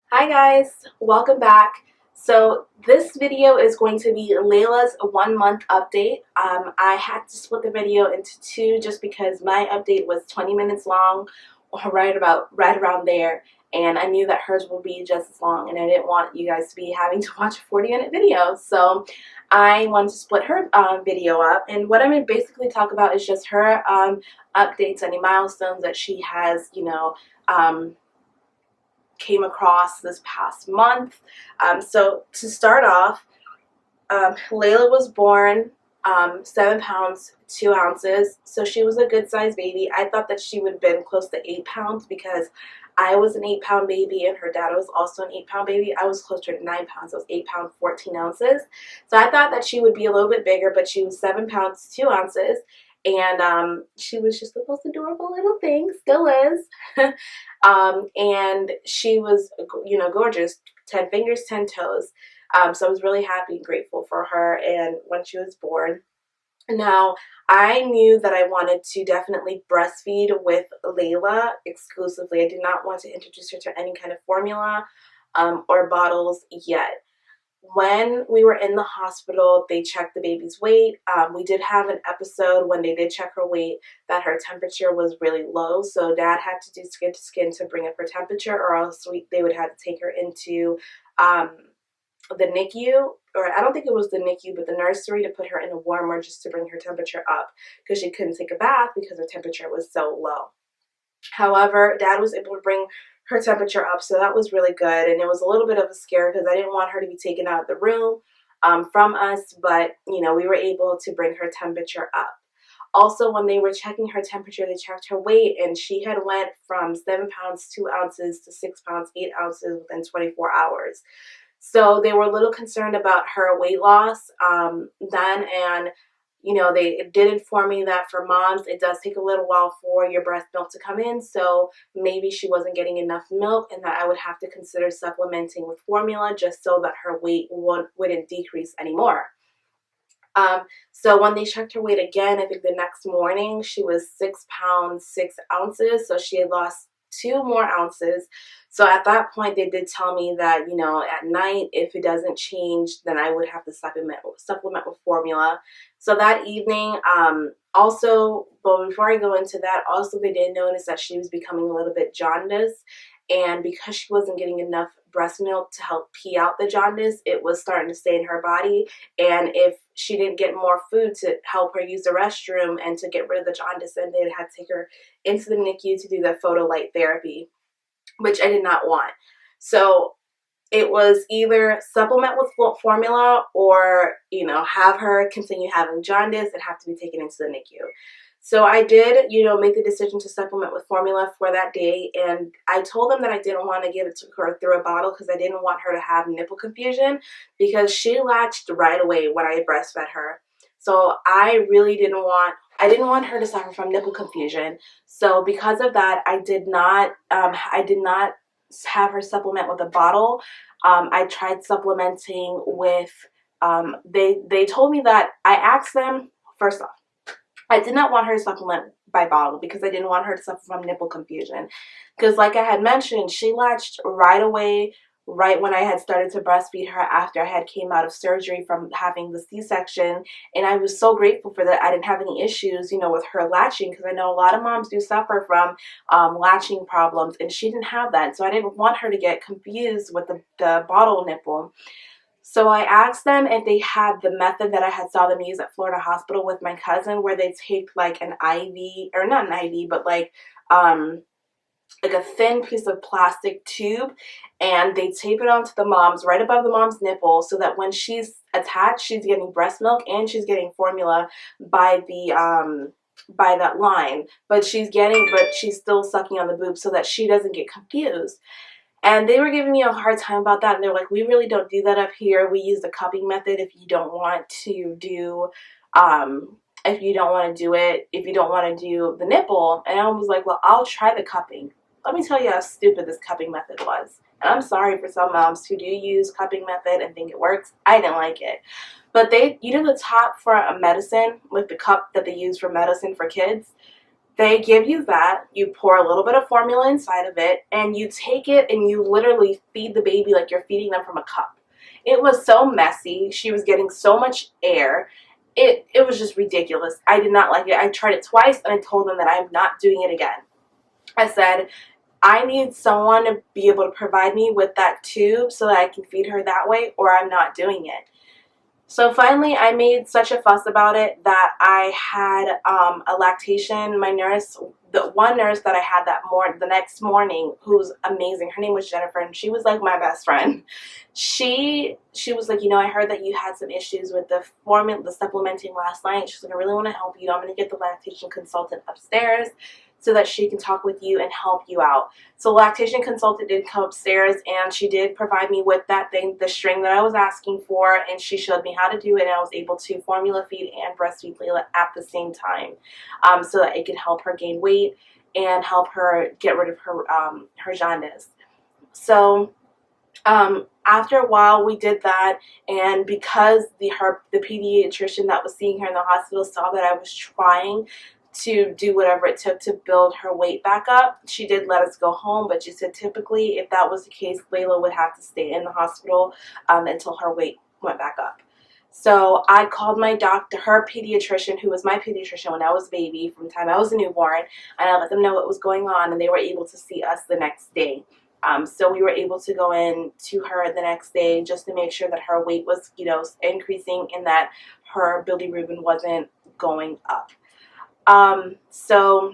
Hi guys, welcome back. So this video is going to be Layla's 1 month update. I had to split the video into two just because my update was 20 minutes long, or right around there, and I knew that hers will be just as long, and I didn't want you guys to be having to watch a 40-minute video. So I wanted to split her video up, and what I'm going to basically talk about is just her updates, any milestones that she has, came across this past month. So to start off, Layla was born 7 pounds 2 ounces, so she was a good sized baby. I thought that she would have been close to 8 pounds because I was an 8 pound baby and her dad was also an 8 pound baby. I was closer to 9 pounds. I was 8 pounds 14 ounces. So I thought that she would be a little bit bigger, but she was 7 pounds 2 ounces. And she was just the most adorable little thing, still is. And she was, gorgeous, 10 fingers, 10 toes. So I was really happy and grateful for her and when she was born. Now, I knew that I wanted to definitely breastfeed with Layla exclusively. I did not want to introduce her to any kind of formula or bottles yet. When we were in the hospital, they checked the baby's weight. We did have an episode when they did check her weight that her temperature was really low. So dad had to do skin to skin to bring up her temperature, or else they would have to take her into the NICU, or I don't think it was the NICU, but the nursery, to put her in a warmer just to bring her temperature up because she couldn't take a bath because her temperature was so low. However, dad was able to bring her temperature up, so that was really good. And it was a little bit of a scare because I didn't want her to be taken out of the room from us, but we were able to bring her temperature up. Also, when they were checking her temperature, they checked her weight, and she had went from 7 pounds 2 ounces to 6 pounds 8 ounces within 24 hours. So they were a little concerned about her weight loss then, and they did inform me that for moms, it does take a little while for your breast milk to come in, so maybe she wasn't getting enough milk and that I would have to consider supplementing with formula just so that her weight wouldn't decrease anymore. So when they checked her weight again, I think the next morning, she was 6 pounds 6 ounces, so she had lost 2 more ounces. So at that point, they did tell me that, at night, if it doesn't change, then I would have to supplement with formula. So that evening, but before I go into that, also they did notice that she was becoming a little bit jaundiced. And because she wasn't getting enough breast milk to help pee out the jaundice, it was starting to stay in her body. And if she didn't get more food to help her use the restroom and to get rid of the jaundice, then they had to take her into the NICU to do the photolight therapy, which I did not want. So it was either supplement with formula or, have her continue having jaundice and have to be taken into the NICU. So I did, make the decision to supplement with formula for that day. And I told them that I didn't want to give it to her through a bottle because I didn't want her to have nipple confusion because she latched right away when I breastfed her. So I didn't want her to suffer from nipple confusion. So because of that, I did not have her supplement with a bottle. I tried supplementing with, they told me that I asked them, first off, I did not want her to supplement by bottle because I didn't want her to suffer from nipple confusion. Because like I had mentioned, she latched right away, right when I had started to breastfeed her after I had came out of surgery from having the C-section. And I was so grateful for that. I didn't have any issues, with her latching because I know a lot of moms do suffer from latching problems, and she didn't have that. So I didn't want her to get confused with the bottle nipple. So I asked them if they had the method that I had saw them use at Florida Hospital with my cousin, where they take like an IV, or not an IV, but like a thin piece of plastic tube, and they tape it onto the mom's, right above the mom's nipple, so that when she's attached, she's getting breast milk and she's getting formula by that line, but she's still sucking on the boob so that she doesn't get confused. And they were giving me a hard time about that. And they were like, we really don't do that up here. We use the cupping method if you don't want to do, if you don't want to do the nipple. And I was like, well, I'll try the cupping. Let me tell you how stupid this cupping method was. And I'm sorry for some moms who do use cupping method and think it works. I didn't like it. But the top for a medicine, like the cup that they use for medicine for kids, They give you that, you pour a little bit of formula inside of it, and you take it and you literally feed the baby like you're feeding them from a cup. It was so messy. She was getting so much air. It was just ridiculous. I did not like it. I tried it twice and I told them that I'm not doing it again. I said, I need someone to be able to provide me with that tube so that I can feed her that way, or I'm not doing it. So finally, I made such a fuss about it that I had a lactation. My nurse, the one nurse that I had the next morning, who's amazing. Her name was Jennifer, and she was like my best friend. She was like, I heard that you had some issues with the supplementing last night. She's like, I really want to help you. I'm going to get the lactation consultant upstairs so that she can talk with you and help you out. So lactation consultant did come upstairs, and she did provide me with that thing, the string that I was asking for, and she showed me how to do it, and I was able to formula feed and breastfeed Layla at the same time, so that it could help her gain weight and help her get rid of her jaundice. So after a while, we did that, and because the pediatrician that was seeing her in the hospital saw that I was trying to do whatever it took to build her weight back up, she did let us go home, but she said typically if that was the case, Layla would have to stay in the hospital until her weight went back up. So I called my doctor, her pediatrician, who was my pediatrician when I was a baby, from the time I was a newborn, and I let them know what was going on, and they were able to see us the next day. So we were able to go in to her the next day just to make sure that her weight was, increasing and that her bilirubin wasn't going up. So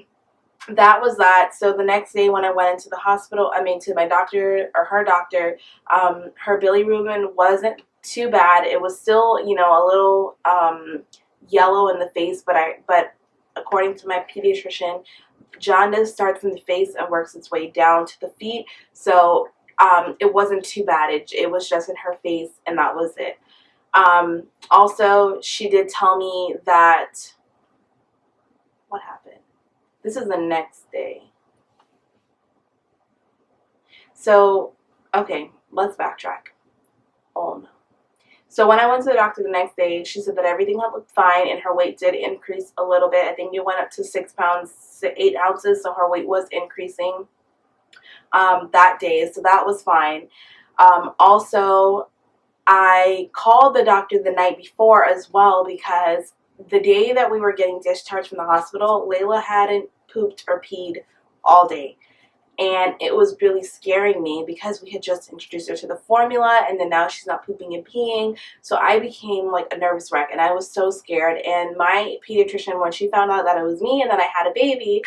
that was that. So the next day when I went into the hospital, to my doctor or her doctor, her bilirubin wasn't too bad. It was still, a little yellow in the face, but according to my pediatrician, jaundice starts in the face and works its way down to the feet. So it wasn't too bad. It was just in her face, and that was it. Also, she did tell me that, what happened? This is the next day. So, okay, let's backtrack. Oh no. So when I went to the doctor the next day, she said that everything had looked fine and her weight did increase a little bit. I think it went up to 6 pounds, 8 ounces, so her weight was increasing that day, so that was fine. Also, I called the doctor the night before as well because the day that we were getting discharged from the hospital, Layla hadn't pooped or peed all day. And it was really scaring me because we had just introduced her to the formula, and then now she's not pooping and peeing. So I became like a nervous wreck, and I was so scared. And my pediatrician, when she found out that it was me and that I had a baby,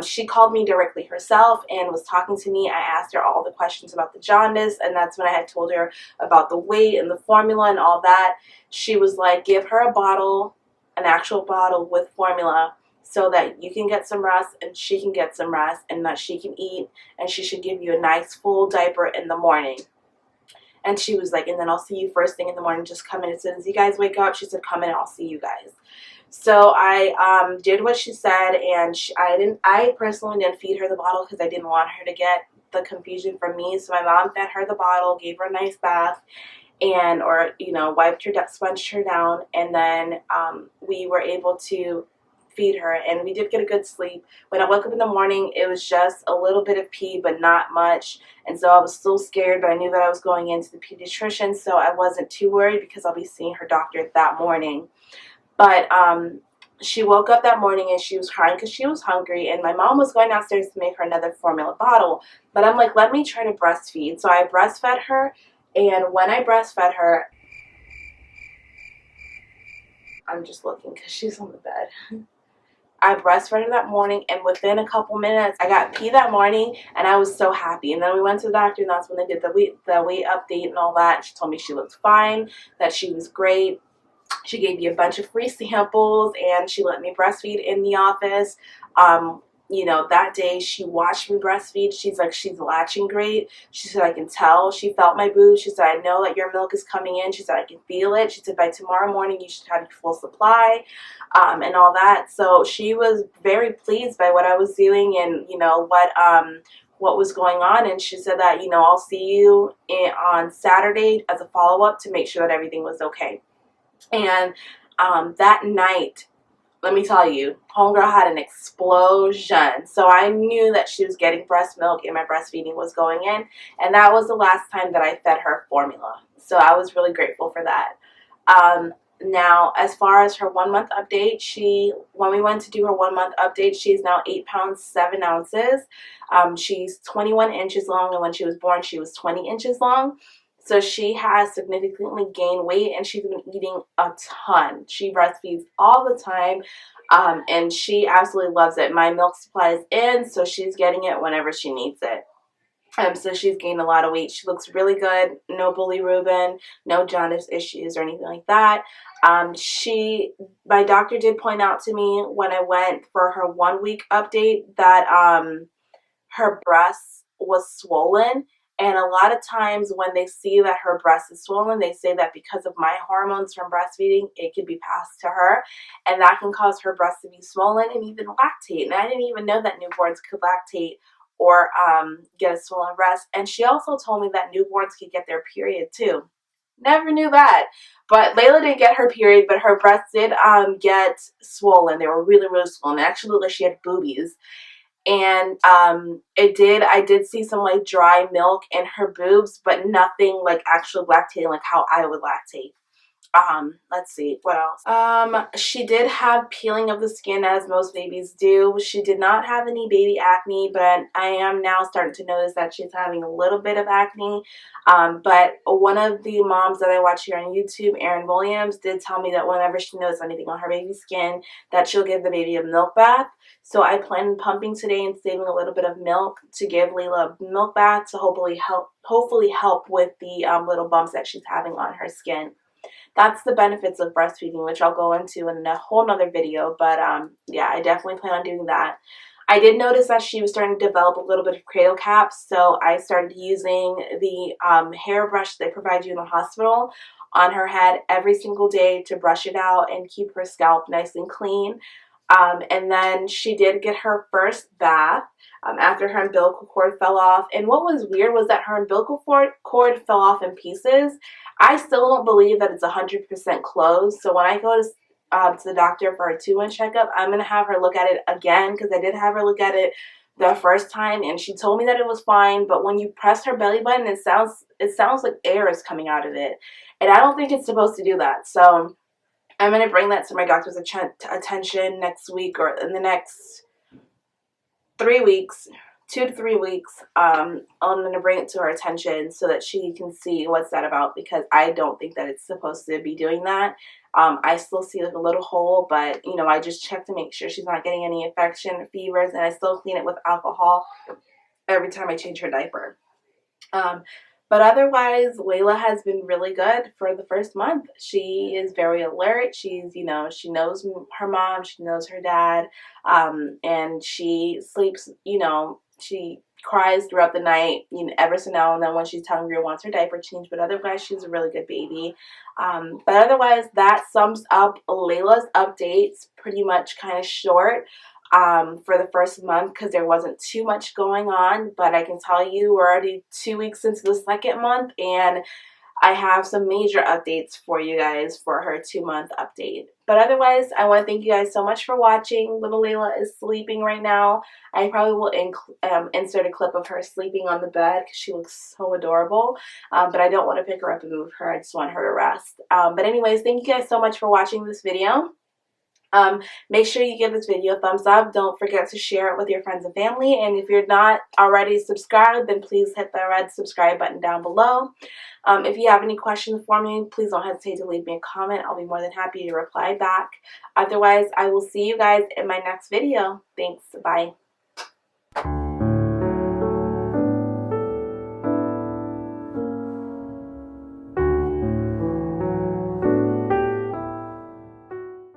she called me directly herself and was talking to me. I asked her all the questions about the jaundice, and that's when I had told her about the weight and the formula and all that. She was like, give her a bottle, an actual bottle with formula, so that you can get some rest and she can get some rest and that she can eat, and she should give you a nice full diaper in the morning. And she was like, and then I'll see you first thing in the morning. Just come in as soon as you guys wake up. She said, come in and I'll see you guys. So I did what she said, and I personally didn't feed her the bottle because I didn't want her to get the confusion from me. So my mom fed her the bottle, gave her a nice bath, and wiped her, sponged her down, and then we were able to feed her, and we did get a good sleep. When I woke up in the morning, it was just a little bit of pee, but not much, and so I was still scared, but I knew that I was going into the pediatrician, so I wasn't too worried because I'll be seeing her doctor that morning. But she woke up that morning and she was crying because she was hungry, and my mom was going downstairs to make her another formula bottle, but I'm like, let me try to breastfeed. So I breastfed her, and when I breastfed her, I'm just looking because she's on the bed. I breastfed her that morning, and within a couple minutes, I got pee that morning, and I was so happy. And then we went to the doctor, and that's when they did the weight update and all that. She told me she looked fine, that she was great. She gave me a bunch of free samples, and she let me breastfeed in the office. That day she watched me breastfeed. She's like, she's latching great. She said, I can tell. She felt my boob. She said, I know that your milk is coming in. She said, I can feel it. She said, by tomorrow morning, you should have your full supply, and all that. So she was very pleased by what I was doing and, what was going on. And she said that, I'll see you on Saturday as a follow-up to make sure that everything was okay. And that night, let me tell you, homegirl had an explosion. So I knew that she was getting breast milk and my breastfeeding was going in. And that was the last time that I fed her formula. So I was really grateful for that. Now, as far as her 1 month update, when we went to do her 1 month update, she's now 8 pounds, 7 ounces. She's 21 inches long, and when she was born, she was 20 inches long. So she has significantly gained weight, and she's been eating a ton. She breastfeeds all the time, and she absolutely loves it. My milk supply is in, so she's getting it whenever she needs it. So she's gained a lot of weight. She looks really good. No bilirubin, no jaundice issues or anything like that. My doctor did point out to me when I went for her 1 week update that her breast was swollen. And a lot of times when they see that her breast is swollen, they say that because of my hormones from breastfeeding, it could be passed to her. And that can cause her breast to be swollen and even lactate. And I didn't even know that newborns could lactate or get a swollen breast. And she also told me that newborns could get their period too. Never knew that. But Layla didn't get her period, but her breasts did get swollen. They were really, really swollen. It actually looked like she had boobies. And I did see some like dry milk in her boobs, but nothing like actual lactating like how I would lactate. Let's see, what else? She did have peeling of the skin as most babies do. She did not have any baby acne, but I am now starting to notice that she's having a little bit of acne. But one of the moms that I watch here on YouTube, Erin Williams, did tell me that whenever she notices anything on her baby's skin, that she'll give the baby a milk bath. So I plan on pumping today and saving a little bit of milk to give Layla a milk bath to hopefully help with the little bumps that she's having on her skin. That's the benefits of breastfeeding, which I'll go into in a whole nother video. But yeah, I definitely plan on doing that. I did notice that she was starting to develop a little bit of cradle caps, so I started using the hairbrush they provide you in the hospital on her head every single day to brush it out and keep her scalp nice and clean. And then she did get her first bath after her umbilical cord fell off. And what was weird was that her umbilical cord fell off in pieces. I still don't believe that it's 100% closed. So when I go to the doctor for a 2-month checkup, I'm going to have her look at it again, because I did have her look at it the first time and she told me that it was fine. But when you press her belly button, it sounds like air is coming out of it. And I don't think it's supposed to do that. So I'm going to bring that to my doctor's attention next week, or in the next 3 weeks, 2 to 3 weeks. I'm going to bring it to her attention so that she can see what's that about, because I don't think that it's supposed to be doing that. I still see like a little hole, but you know, I just check to make sure she's not getting any infection, fevers, and I still clean it with alcohol every time I change her diaper. But otherwise, Layla has been really good for the first month. She is very alert. She's, you know, she knows her mom, she knows her dad, and she sleeps, you know, she cries throughout the night, you know, ever so now and then when she's hungry or wants her diaper changed, but otherwise she's a really good baby. But otherwise, that sums up Layla's updates, pretty much kind of short. For the first month, because there wasn't too much going on, but I can tell you we're already 2 weeks into the second month and I have some major updates for you guys for her 2-month update. But otherwise, I want to thank you guys so much for watching. Little Layla is sleeping right now. I probably will insert a clip of her sleeping on the bed because she looks so adorable. But I don't want to pick her up and move her. I just want her to rest. But anyways, thank you guys so much for watching this video. Make sure you give this video a thumbs up. Don't forget to share it with your friends and family. And if you're not already subscribed, then please hit the red subscribe button down below. If you have any questions for me, please don't hesitate to leave me a comment. I'll be more than happy to reply back. Otherwise, I will see you guys in my next video. Thanks. Bye.